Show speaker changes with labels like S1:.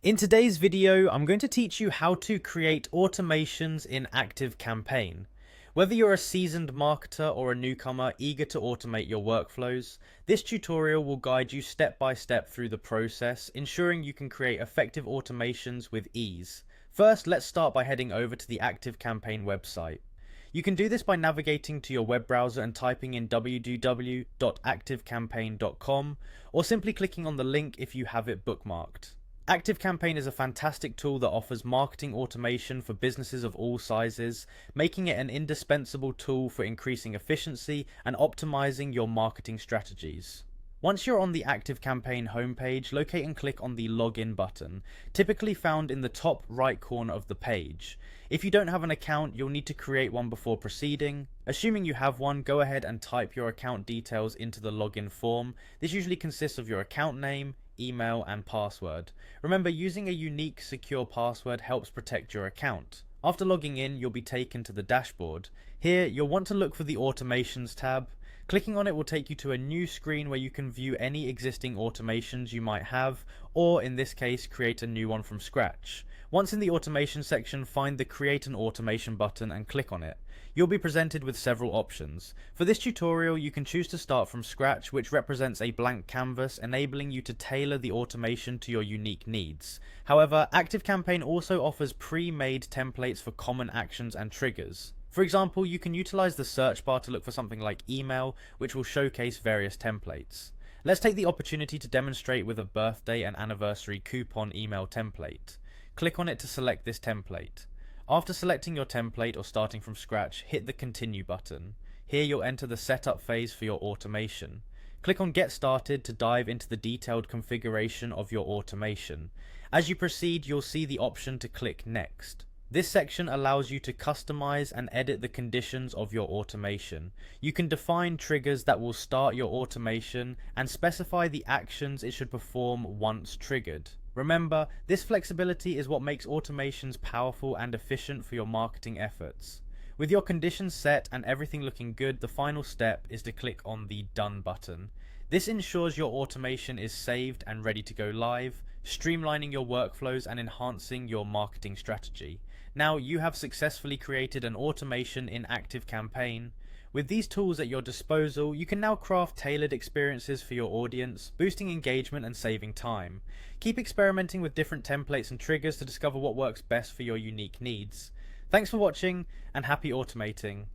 S1: In today's video, I'm going to teach you how to create automations in Activecampaign. Whether you're a seasoned marketer or a newcomer eager to automate your workflows, this tutorial will guide you step by step through the process, ensuring you can create effective automations with ease. First, let's start by heading over to the Activecampaign website. You can do this by navigating to your web browser and typing in www.activecampaign.com, or simply clicking on the link if you have it bookmarked. Activecampaign is a fantastic tool that offers marketing automation for businesses of all sizes, making it an indispensable tool for increasing efficiency and optimizing your marketing strategies. Once you're on the Activecampaign homepage, locate and click on the Login button, typically found in the top right corner of the page. If you don't have an account, you'll need to create one before proceeding. Assuming you have one, go ahead and type your account details into the login form. This usually consists of your account name, email, and password. Remember, using a unique, secure password helps protect your account. After logging in, you'll be taken to the dashboard. Here, you'll want to look for the Automations tab. Clicking on it will take you to a new screen where you can view any existing automations you might have, or in this case, create a new one from scratch. Once in the automation section, find the Create an Automation button and click on it. You'll be presented with several options. For this tutorial, you can choose to start from scratch, which represents a blank canvas, enabling you to tailor the automation to your unique needs. However, Activecampaign also offers pre-made templates for common actions and triggers. For example, you can utilize the search bar to look for something like email, which will showcase various templates. Let's take the opportunity to demonstrate with a birthday and anniversary coupon email template. Click on it to select this template. After selecting your template or starting from scratch, hit the Continue button. Here you'll enter the setup phase for your automation. Click on Get Started to dive into the detailed configuration of your automation. As you proceed, you'll see the option to click Next. This section allows you to customize and edit the conditions of your automation. You can define triggers that will start your automation and specify the actions it should perform once triggered. Remember, this flexibility is what makes automations powerful and efficient for your marketing efforts. With your conditions set and everything looking good, the final step is to click on the Done button. This ensures your automation is saved and ready to go live, streamlining your workflows and enhancing your marketing strategy. Now you have successfully created an automation in Activecampaign. With these tools at your disposal, you can now craft tailored experiences for your audience, boosting engagement and saving time. Keep experimenting with different templates and triggers to discover what works best for your unique needs. Thanks for watching, and happy automating.